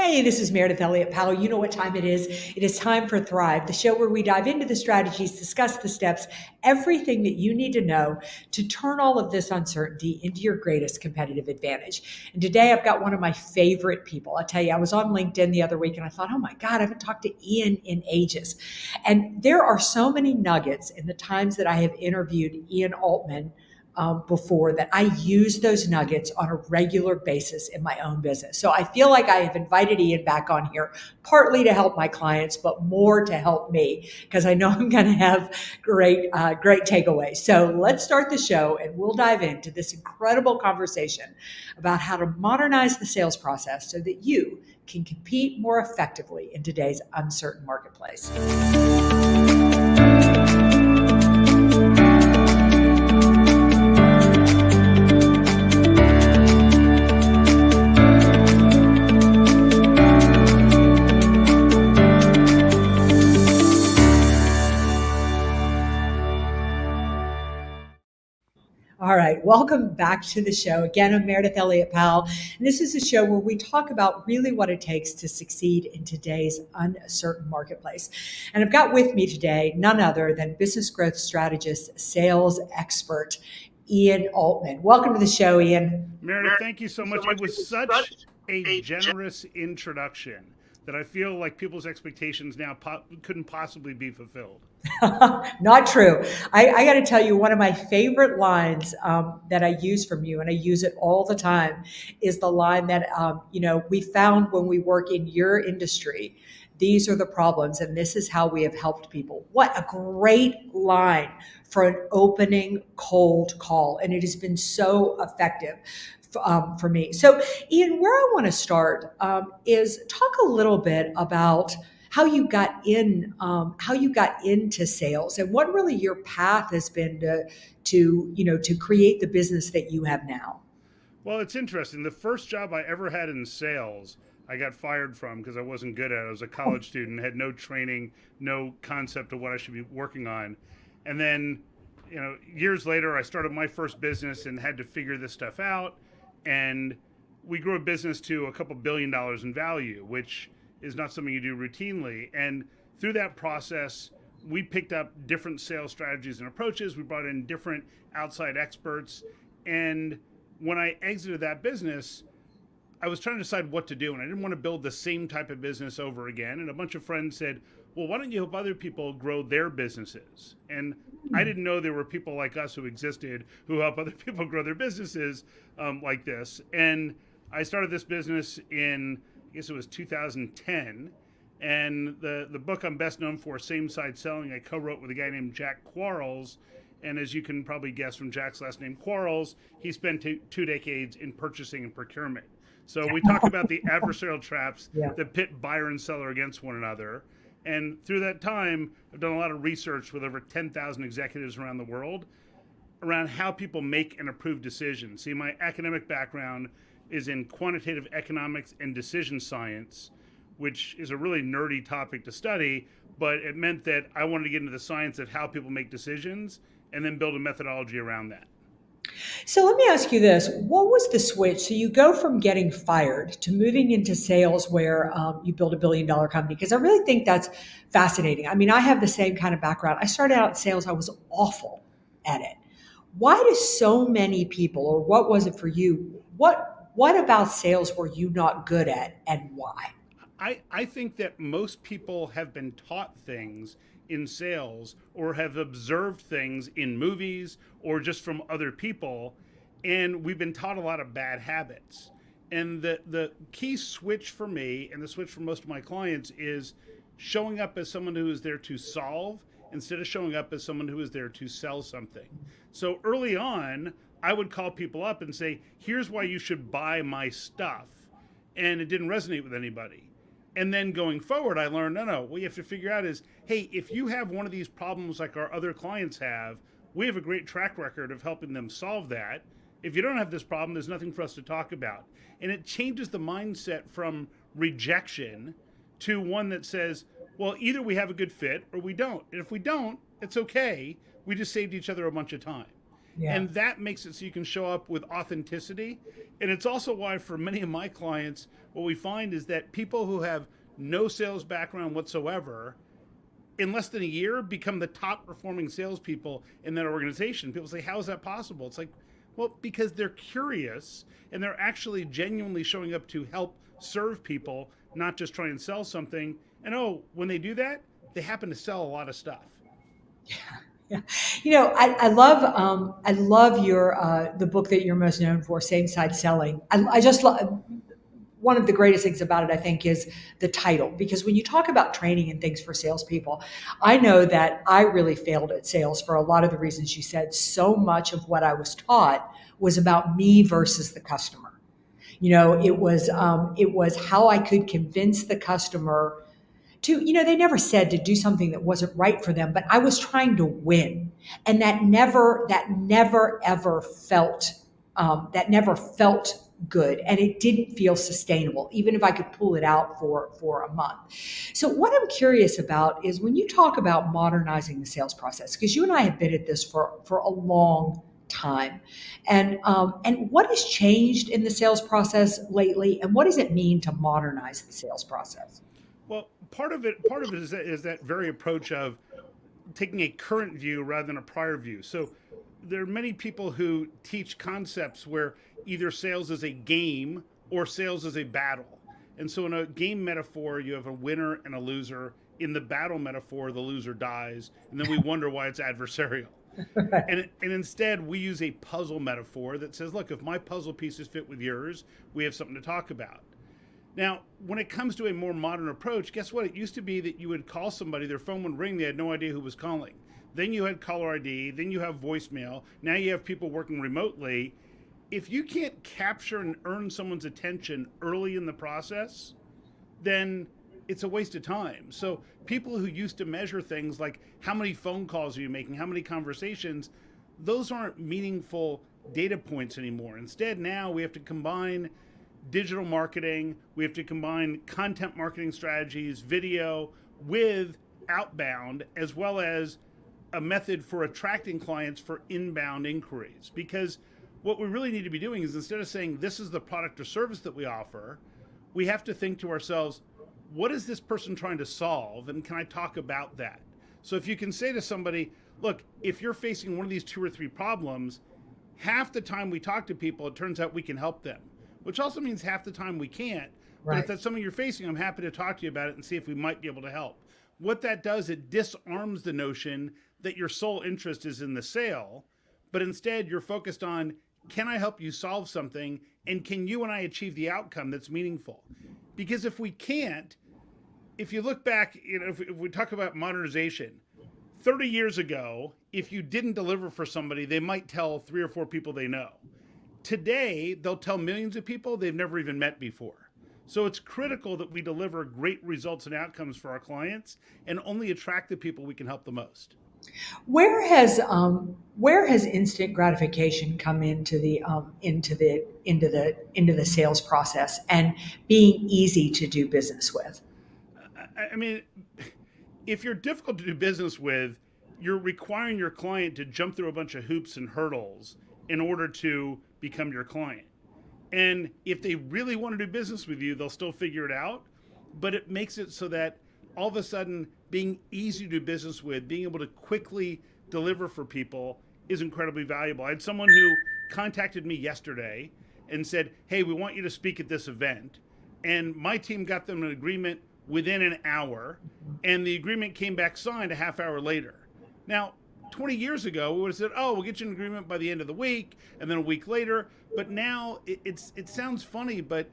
Hey, this is Meridith Elliott Powell. You know what time it is. It is time for Thrive, the show where we dive into the strategies, discuss the steps, everything that you need to know to turn all of this uncertainty into your greatest competitive advantage. And today I've got one of my favorite people. I tell you, I was on LinkedIn the other week and I thought, oh my God, I haven't talked to Ian in ages. And there are so many nuggets in the times that I have interviewed Ian Altman before that I use those nuggets on a regular basis in my own business. So I feel like I have invited Ian back on here, partly to help my clients, but more to help me because I know I'm going to have great takeaways. So let's start the show and we'll dive into this incredible conversation about how to modernize the sales process so that you can compete more effectively in today's uncertain marketplace. All right, welcome back to the show. Again, I'm Meridith Elliott Powell, and this is a show where we talk about really what it takes to succeed in today's uncertain marketplace. And I've got with me today none other than business growth strategist, sales expert, Ian Altman. Welcome to the show, Ian. Meredith, thank you so much. It was such a generous introduction that I feel like people's expectations now couldn't possibly be fulfilled. Not true. I got to tell you, one of my favorite lines that I use from you, and I use it all the time, is the line that, we found when we work in your industry, these are the problems, and this is how we have helped people. What a great line for an opening cold call. And it has been so effective for me. So, Ian, where I want to start is talk a little bit about how you got into sales and what really your path has been to create the business that you have now. Well, it's interesting. The first job I ever had in sales, I got fired from because I wasn't good at it. I was a college student, had no training, no concept of what I should be working on. And then, years later, I started my first business and had to figure this stuff out. And we grew a business to a couple $1 billion in value, which is not something you do routinely. And through that process, we picked up different sales strategies and approaches. We brought in different outside experts. And when I exited that business, I was trying to decide what to do. And I didn't want to build the same type of business over again. And a bunch of friends said, well, why don't you help other people grow their businesses? And I didn't know there were people like us who existed who help other people grow their businesses like this. And I started this business in, I guess it was 2010. And the book I'm best known for, Same Side Selling, I co-wrote with a guy named Jack Quarles. And as you can probably guess from Jack's last name, Quarles, he spent two decades in purchasing and procurement. So we talk about the adversarial traps that pit buyer and seller against one another. And through that time, I've done a lot of research with over 10,000 executives around the world around how people make and approve decisions. See, my academic background is in quantitative economics and decision science, which is a really nerdy topic to study, but it meant that I wanted to get into the science of how people make decisions and then build a methodology around that. So let me ask you this. What was the switch? So you go from getting fired to moving into sales where you build $1 billion company, because I really think that's fascinating. I mean, I have the same kind of background. I started out in sales. I was awful at it. Why do so many people, or what was it for you? What about sales were you not good at, and why? I think that most people have been taught things in sales or have observed things in movies or just from other people, and we've been taught a lot of bad habits. And the key switch for me and the switch for most of my clients is showing up as someone who is there to solve instead of showing up as someone who is there to sell something. So early on, I would call people up and say, here's why you should buy my stuff. And it didn't resonate with anybody. And then going forward, I learned, no, what you have to figure out is, hey, if you have one of these problems like our other clients have, we have a great track record of helping them solve that. If you don't have this problem, there's nothing for us to talk about. And it changes the mindset from rejection to one that says, well, either we have a good fit or we don't. And if we don't, it's okay. We just saved each other a bunch of time. Yeah. And that makes it so you can show up with authenticity. And it's also why for many of my clients, what we find is that people who have no sales background whatsoever, in less than a year, become the top performing salespeople in that organization. People say, how is that possible? It's like, well, because they're curious and they're actually genuinely showing up to help serve people, not just try and sell something. And oh, when they do that, they happen to sell a lot of stuff. Yeah. I love your, the book that you're most known for, Same Side Selling. I just love, one of the greatest things about it, I think, is the title. Because when you talk about training and things for salespeople, I know that I really failed at sales for a lot of the reasons you said. So much of what I was taught was about me versus the customer. It was how I could convince the customer to, they never said to do something that wasn't right for them, but I was trying to win. And that never ever felt, good. And it didn't feel sustainable, even if I could pull it out for a month. So what I'm curious about is when you talk about modernizing the sales process, because you and I have been at this for a long time. And what has changed in the sales process lately? And what does it mean to modernize the sales process? Well, part of it is that very approach of taking a current view rather than a prior view. So there are many people who teach concepts where either sales is a game or sales is a battle. And so in a game metaphor, you have a winner and a loser. In the battle metaphor, the loser dies, and then we wonder why it's adversarial. And instead, we use a puzzle metaphor that says, look, if my puzzle pieces fit with yours, we have something to talk about. Now, when it comes to a more modern approach, guess what? It used to be that you would call somebody, their phone would ring, they had no idea who was calling. Then you had caller ID, then you have voicemail, now you have people working remotely. If you can't capture and earn someone's attention early in the process, then it's a waste of time. So people who used to measure things like how many phone calls are you making, how many conversations, those aren't meaningful data points anymore. Instead, now we have to combine digital marketing, we have to combine content marketing strategies, video, with outbound, as well as a method for attracting clients for inbound inquiries. Because what we really need to be doing is, instead of saying this is the product or service that we offer, we have to think to ourselves, what is this person trying to solve, and can I talk about that? So if you can say to somebody, look, if you're facing one of these 2 or 3 problems, half the time we talk to people, it turns out we can help them, which also means half the time we can't. But Right. if that's something you're facing, I'm happy to talk to you about it and see if we might be able to help. What that does, it disarms the notion that your sole interest is in the sale, but instead you're focused on, can I help you solve something, and can you and I achieve the outcome that's meaningful? Because if we can't, if you look back, if we talk about modernization, 30 years ago, if you didn't deliver for somebody, they might tell 3 or 4 people they know. Today, they'll tell millions of people they've never even met before. So it's critical that we deliver great results and outcomes for our clients and only attract the people we can help the most. Where has instant gratification come into the sales process and being easy to do business with? I mean, if you're difficult to do business with, you're requiring your client to jump through a bunch of hoops and hurdles in order to become your client. And if they really want to do business with you, they'll still figure it out. But it makes it so that all of a sudden, being easy to do business with, being able to quickly deliver for people is incredibly valuable. I had someone who contacted me yesterday and said, hey, we want you to speak at this event. And my team got them an agreement within an hour, and the agreement came back signed a half hour later. Now, 20 years ago, we would have said, oh, we'll get you an agreement by the end of the week, and then a week later. But now it sounds funny, but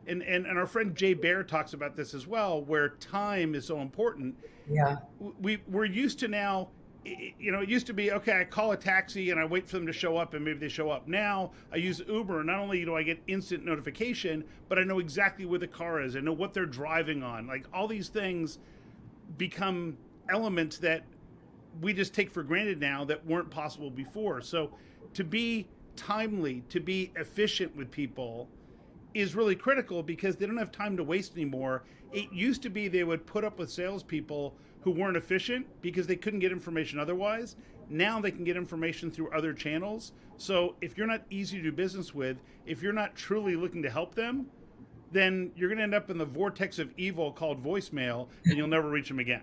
and our friend Jay Baer talks about this as well, where time is so important. Yeah. We're used to now, it used to be, okay, I call a taxi and I wait for them to show up, and maybe they show up. Now I use Uber, and not only do I get instant notification, but I know exactly where the car is. I know what they're driving on. Like, all these things become elements that we just take for granted now that weren't possible before. So to be timely, to be efficient with people is really critical, because they don't have time to waste anymore. It used to be they would put up with salespeople who weren't efficient because they couldn't get information otherwise. Now they can get information through other channels. So if you're not easy to do business with, if you're not truly looking to help them, then you're going to end up in the vortex of evil called voicemail, and you'll never reach them again.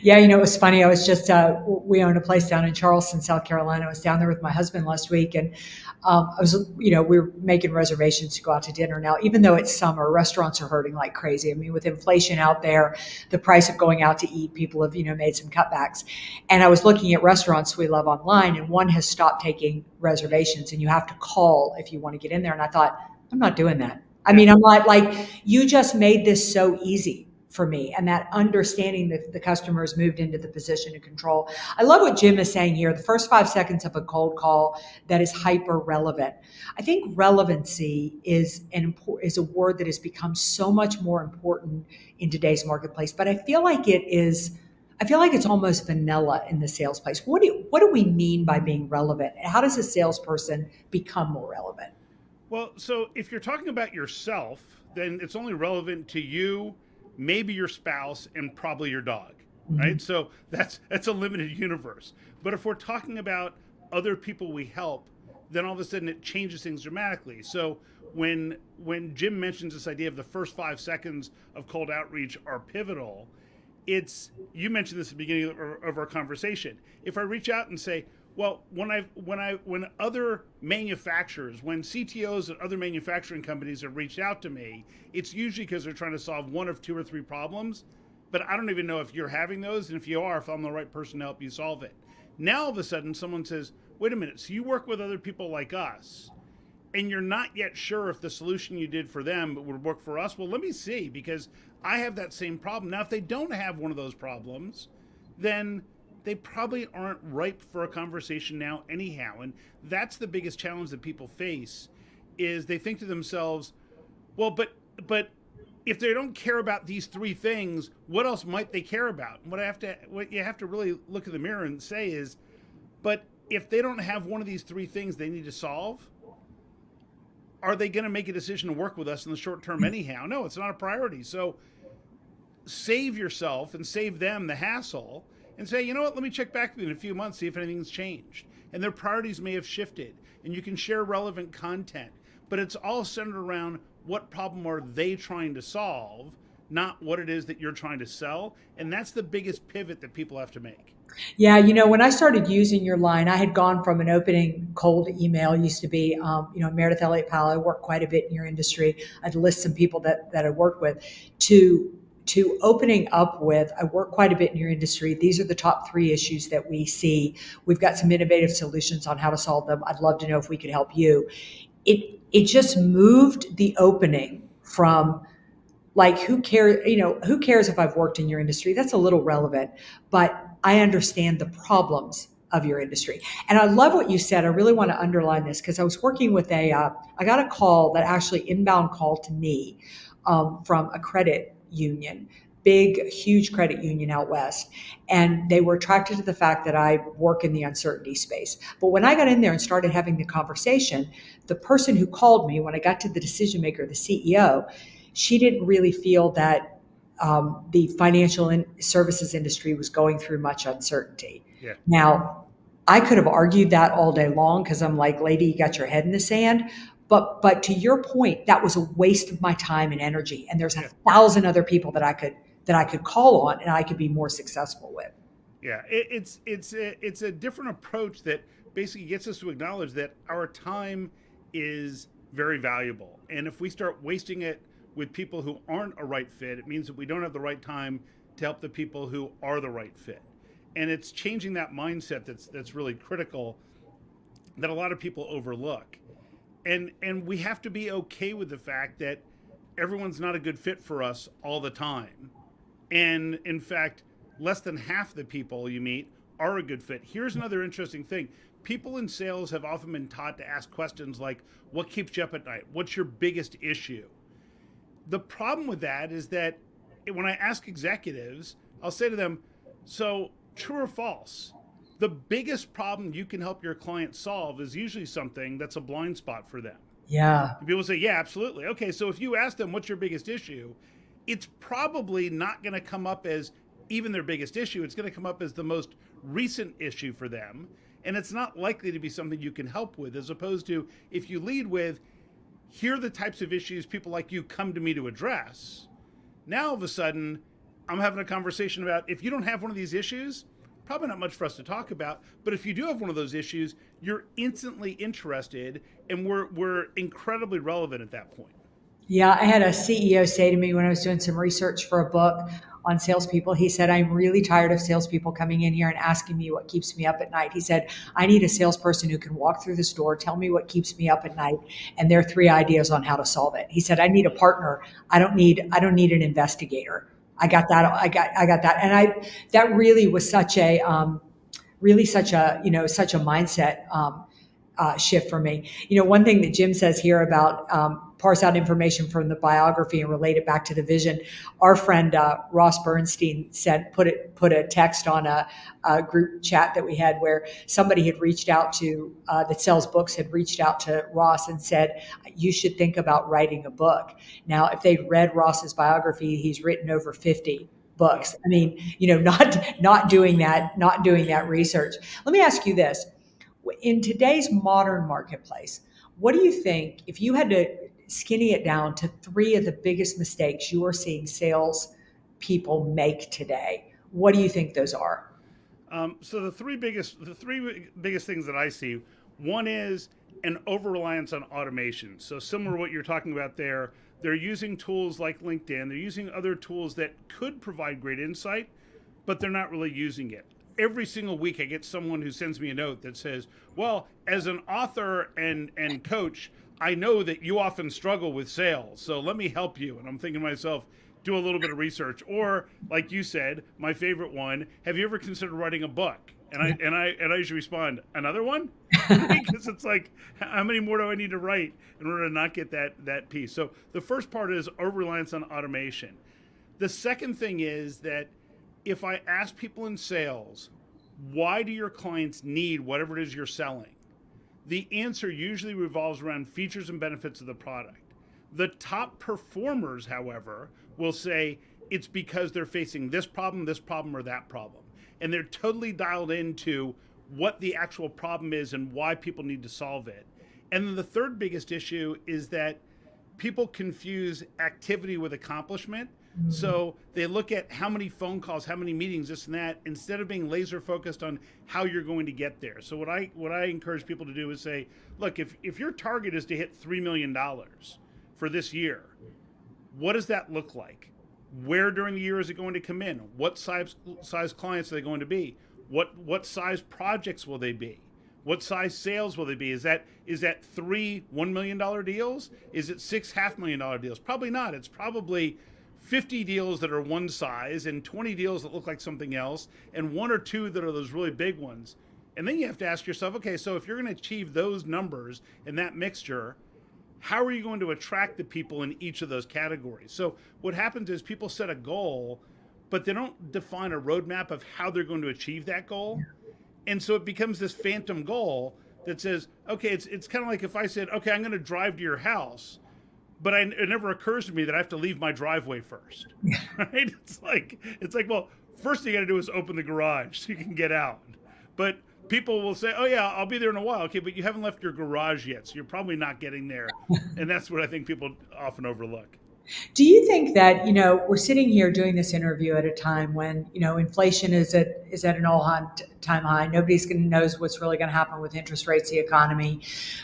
Yeah, it was funny. I was just, we own a place down in Charleston, South Carolina. I was down there with my husband last week, and I was, we were making reservations to go out to dinner. Now, even though it's summer, restaurants are hurting like crazy. I mean, with inflation out there, the price of going out to eat, people have, made some cutbacks. And I was looking at restaurants we love online, and one has stopped taking reservations, and you have to call if you want to get in there. And I thought, I'm not doing that. I mean, I'm not like, you just made this so easy for me, and that understanding that the customers moved into the position of control. I love what Jim is saying here. The first 5 seconds of a cold call that is hyper relevant. I think relevancy is a word that has become so much more important in today's marketplace, but I feel like it's almost vanilla in the sales place. What do we mean by being relevant? How does a salesperson become more relevant? Well, so if you're talking about yourself, then it's only relevant to you, maybe your spouse, and probably your dog, right? So that's a limited universe. But if we're talking about other people we help, then all of a sudden it changes things dramatically. So when Jim mentions this idea of the first 5 seconds of cold outreach are pivotal, you mentioned this at the beginning of our conversation. If I reach out and say, well, when other manufacturers, when CTOs and other manufacturing companies have reached out to me, it's usually because they're trying to solve one of 2 or 3 problems, but I don't even know if you're having those, and if you are, if I'm the right person to help you solve it. Now all of a sudden someone says, wait a minute, so you work with other people like us, and you're not yet sure if the solution you did for them would work for us? Well, let me see, because I have that same problem. Now, if they don't have one of those problems, then they probably aren't ripe for a conversation now anyhow. And that's the biggest challenge that people face, is they think to themselves, well, but if they don't care about these 3 things, what else might they care about? And what you have to really look in the mirror and say is, but if they don't have one of these 3 things they need to solve, are they going to make a decision to work with us in the short term anyhow? No, it's not a priority. So save yourself and save them the hassle, and say, you know what, let me check back with you in a few months, see if anything's changed. And their priorities may have shifted, and you can share relevant content, but it's all centered around what problem are they trying to solve, not what it is that you're trying to sell. And that's the biggest pivot that people have to make. Yeah, when I started using your line, I had gone from an opening cold email, used to be, Meridith Elliott Powell, I worked quite a bit in your industry. I'd list some people that I worked with, to opening up with, I work quite a bit in your industry. These are the top 3 issues that we see. We've got some innovative solutions on how to solve them. I'd love to know if we could help you. It just moved the opening from like, who cares if I've worked in your industry? That's a little relevant, but I understand the problems of your industry. And I love what you said. I really want to underline this, because I was working with I got a call, that actually inbound call to me from a credit union, big, huge credit union out west. And they were attracted to the fact that I work in the uncertainty space. But when I got in there and started having the conversation, the person who called me, when I got to the decision maker, the CEO, she didn't really feel that the financial services industry was going through much uncertainty. Yeah. Now, I could have argued that all day long, because I'm like, lady, you got your head in the sand. But to your point, that was a waste of my time and energy. And there's 1,000 other people that I could call on and I could be more successful with. Yeah, it's a different approach that basically gets us to acknowledge that our time is very valuable. And if we start wasting it with people who aren't a right fit, it means that we don't have the right time to help the people who are the right fit. And it's changing that mindset that's really critical, that a lot of people overlook. And we have to be okay with the fact that everyone's not a good fit for us all the time. And in fact, less than half the people you meet are a good fit. Here's another interesting thing. People in sales have often been taught to ask questions like, what keeps you up at night? What's your biggest issue? The problem with that is that when I ask executives, I'll say to them, so true or false? The biggest problem you can help your client solve is usually something that's a blind spot for them. Yeah. And people say, yeah, absolutely. Okay, so if you ask them what's your biggest issue, it's probably not going to come up as even their biggest issue. It's going to come up as the most recent issue for them. And it's not likely to be something you can help with, as opposed to if you lead with, here are the types of issues people like you come to me to address. Now, all of a sudden, I'm having a conversation about, if you don't have one of these issues, probably not much for us to talk about. But if you do have one of those issues, you're instantly interested, and we're incredibly relevant at that point. Yeah, I had a CEO say to me when I was doing some research for a book on salespeople, he said, I'm really tired of salespeople coming in here and asking me what keeps me up at night. He said, I need a salesperson who can walk through the store, tell me what keeps me up at night, and there are 3 ideas on how to solve it. He said, I need a partner. I don't need an investigator. I got that. I got that. And that really was such a such a mindset shift for me. One thing that Jim says here about parse out information from the biography and relate it back to the vision. Our friend Ross Bernstein put a text on a group chat that we had where somebody had reached out to that sells books had reached out to Ross and said, you should think about writing a book. Now, if they'd read Ross's biography, he's written over 50 books. I mean, not doing that research. Let me ask you this. In today's modern marketplace, what do you think, if you had to skinny it down to 3 of the biggest mistakes you are seeing sales people make today, what do you think those are? So the three biggest things that I see, one is an over-reliance on automation. So similar to what you're talking about there, they're using tools like LinkedIn, they're using other tools that could provide great insight, but they're not really using it. Every single week I get someone who sends me a note that says, well, as an author and coach, I know that you often struggle with sales, so let me help you. And I'm thinking to myself, do a little bit of research. Or like you said, my favorite one, have you ever considered writing a book? And I usually respond, another one? Because it's like, how many more do I need to write in order to not get that piece? So the first part is over-reliance on automation. The second thing is that if I ask people in sales, why do your clients need whatever it is you're selling? The answer usually revolves around features and benefits of the product. The top performers, however, will say it's because they're facing this problem, or that problem. And they're totally dialed into what the actual problem is and why people need to solve it. And then the third biggest issue is that people confuse activity with accomplishment. Mm-hmm. So they look at how many phone calls, how many meetings, this and that, instead of being laser focused on how you're going to get there. So what I encourage people to do is say, look, if your target is to hit $3 million for this year, what does that look like? Where during the year is it going to come in? What size clients are they going to be? What size projects will they be? What size sales will they be? Is that 3 $1 million deals? Is it 6 $500,000 deals? Probably not. It's probably 50 deals that are one size and 20 deals that look like something else and 1 or 2 that are those really big ones. And then you have to ask yourself, okay, so if you're going to achieve those numbers in that mixture, how are you going to attract the people in each of those categories? So what happens is people set a goal, but they don't define a roadmap of how they're going to achieve that goal. And so it becomes this phantom goal that says, okay, it's kind of like if I said, okay, I'm going to drive to your house, but it never occurs to me that I have to leave my driveway first, right? It's like, well, first thing you got to do is open the garage so you can get out. But people will say, oh yeah, I'll be there in a while. Okay, but you haven't left your garage yet, so you're probably not getting there. And that's what I think people often overlook. Do you think that, we're sitting here doing this interview at a time when, inflation is at an all-time high. Nobody's knows what's really going to happen with interest rates, the economy.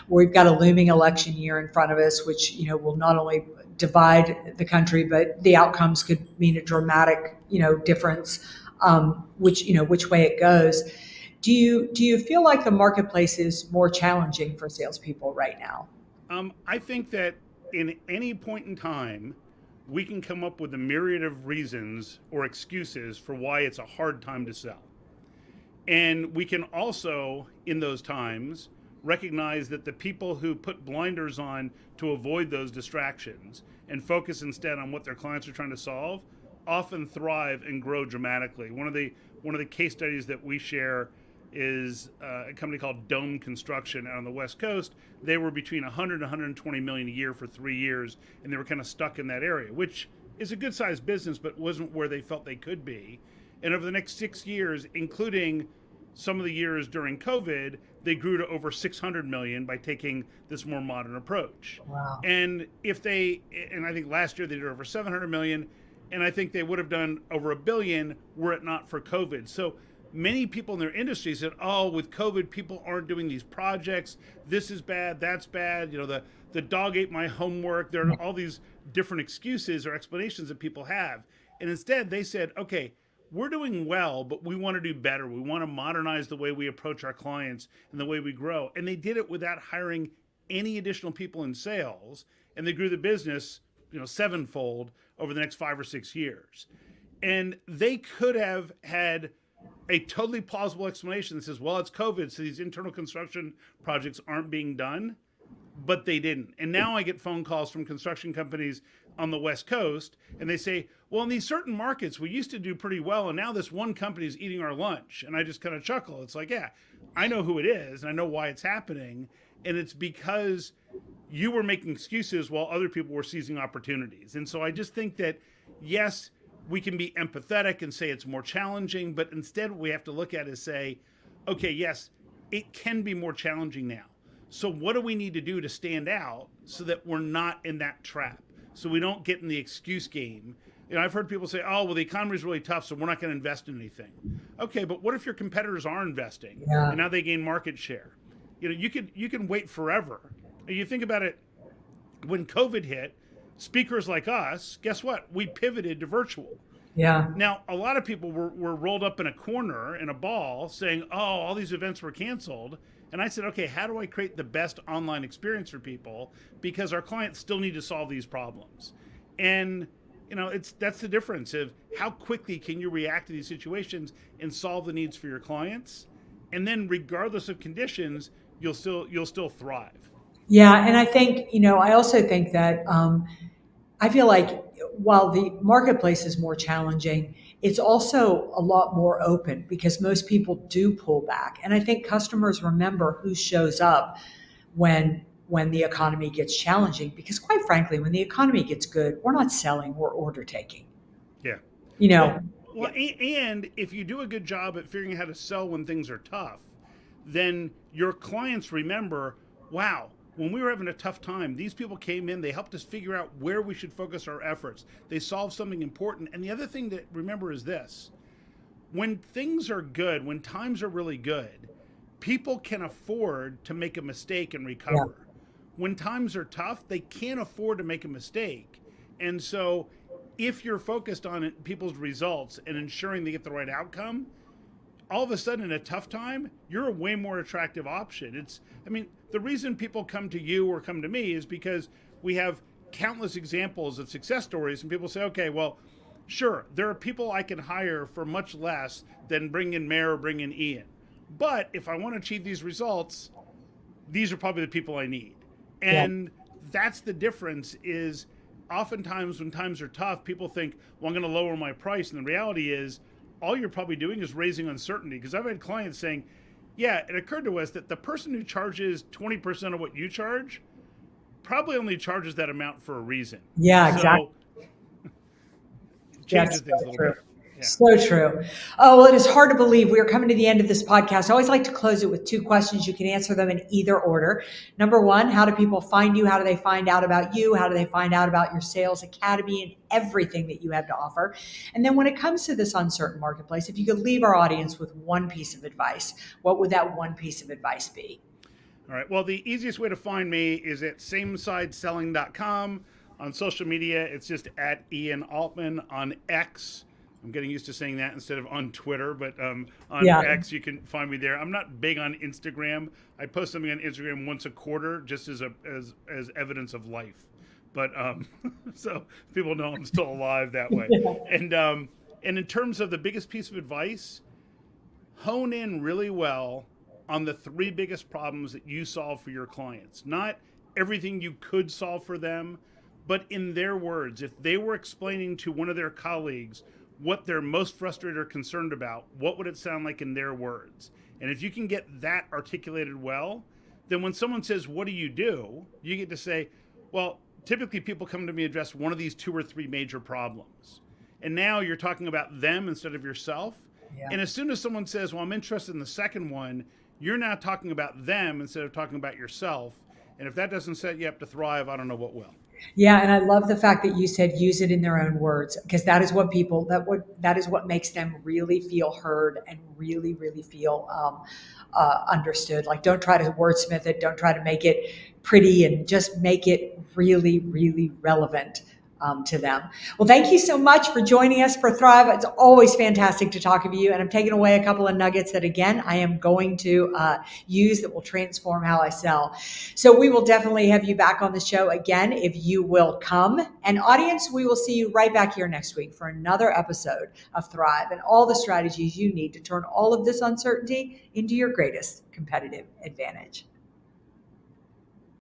We've got a looming election year in front of us, which, will not only divide the country, but the outcomes could mean a dramatic, difference, which way it goes. Do you feel like the marketplace is more challenging for salespeople right now? I think that in any point in time, we can come up with a myriad of reasons or excuses for why it's a hard time to sell. And we can also, in those times, recognize that the people who put blinders on to avoid those distractions and focus instead on what their clients are trying to solve often thrive and grow dramatically. One of the case studies that we share is a company called Dome Construction out on the West Coast. They were between 100 and 120 million a year for 3 years, and they were kind of stuck in that area, which is a good sized business, but wasn't where they felt they could be. And over the next 6 years, including some of the years during COVID, they grew to over 600 million by taking this more modern approach. Wow. And I think last year they did over 700 million, and I think they would have done over $1 billion were it not for COVID. So many people in their industry said, oh, with COVID, people aren't doing these projects. This is bad, that's bad. The dog ate my homework. There are all these different excuses or explanations that people have. And instead they said, okay, we're doing well, but we want to do better. We want to modernize the way we approach our clients and the way we grow. And they did it without hiring any additional people in sales. And they grew the business, sevenfold over the next 5 or 6 years. And they could have had a totally plausible explanation that says, well, it's COVID, so these internal construction projects aren't being done. But they didn't. And now I get phone calls from construction companies on the West Coast, and they say, well, in these certain markets, we used to do pretty well, and now this one company is eating our lunch. And I just kind of chuckle. It's like, yeah, I know who it is, and I know why it's happening. And it's because you were making excuses while other people were seizing opportunities. And so I just think that, yes, we can be empathetic and say it's more challenging, but instead what we have to look at is say, okay, yes, it can be more challenging now. So what do we need to do to stand out so that we're not in that trap? So we don't get in the excuse game. I've heard people say, oh, well, the economy is really tough, so we're not going to invest in anything. Okay, but what if your competitors are investing and now they gain market share? You can wait forever. You think about it, when COVID hit, speakers like us, guess what? We pivoted to virtual. Yeah. Now, a lot of people were rolled up in a corner in a ball saying, oh, all these events were canceled. And I said, okay, how do I create the best online experience for people? Because our clients still need to solve these problems. And, that's the difference of how quickly can you react to these situations and solve the needs for your clients. And then regardless of conditions, you'll still thrive. Yeah. And I think, I also think that I feel like while the marketplace is more challenging, it's also a lot more open because most people do pull back. And I think customers remember who shows up when the economy gets challenging, because quite frankly, when the economy gets good, we're not selling, we're order taking. Yeah. Well, and if you do a good job at figuring out how to sell when things are tough, then your clients remember, wow, when we were having a tough time, these people came in, they helped us figure out where we should focus our efforts. They solved something important. And the other thing to remember is this: when things are good, when times are really good, people can afford to make a mistake and recover. Yeah. When times are tough, they can't afford to make a mistake. And so if you're focused on people's results and ensuring they get the right outcome, all of a sudden in a tough time, you're a way more attractive option. The reason people come to you or come to me is because we have countless examples of success stories, and people say, okay, well, sure, there are people I can hire for much less than bring in Mayor or bring in Ian. But if I want to achieve these results, these are probably the people I need. And that's the difference. Is oftentimes when times are tough, people think, well, I'm going to lower my price. And the reality is all you're probably doing is raising uncertainty. Because I've had clients saying, yeah, it occurred to us that the person who charges 20% of what you charge probably only charges that amount for a reason. Yeah, exactly. Changes things a little bit. Yeah. So true. Oh, well, it is hard to believe we are coming to the end of this podcast. I always like to close it with 2 questions. You can answer them in either order. Number 1, how do people find you? How do they find out about you? How do they find out about your sales academy and everything that you have to offer? And then when it comes to this uncertain marketplace, if you could leave our audience with one piece of advice, what would that one piece of advice be? All right. Well, the easiest way to find me is at samesideselling.com. On social media, it's just at Ian Altman. On X, I'm getting used to saying that instead of on Twitter, but on X, you can find me there. I'm not big on Instagram. I post something on Instagram once a quarter just as evidence of life. But so people know I'm still alive that way. And in terms of the biggest piece of advice, hone in really well on the 3 biggest problems that you solve for your clients. Not everything you could solve for them, but in their words. If they were explaining to one of their colleagues what they're most frustrated or concerned about, what would it sound like in their words? And if you can get that articulated well, then when someone says, what do? You get to say, well, typically people come to me address one of these 2 or 3 major problems. And now you're talking about them instead of yourself. Yeah. And as soon as someone says, well, I'm interested in the second one, you're now talking about them instead of talking about yourself. And if that doesn't set you up to thrive, I don't know what will. Yeah, and I love the fact that you said use it in their own words, because that is what people that is what makes them really feel heard and really feel understood. Like, don't try to wordsmith it, don't try to make it pretty, and just make it really relevant to them. Well, thank you so much for joining us for Thrive. It's always fantastic to talk with you, and I'm taking away a couple of nuggets that, again, I am going to use that will transform how I sell. So we will definitely have you back on the show again if you will come. And audience, we will see you right back here next week for another episode of Thrive and all the strategies you need to turn all of this uncertainty into your greatest competitive advantage.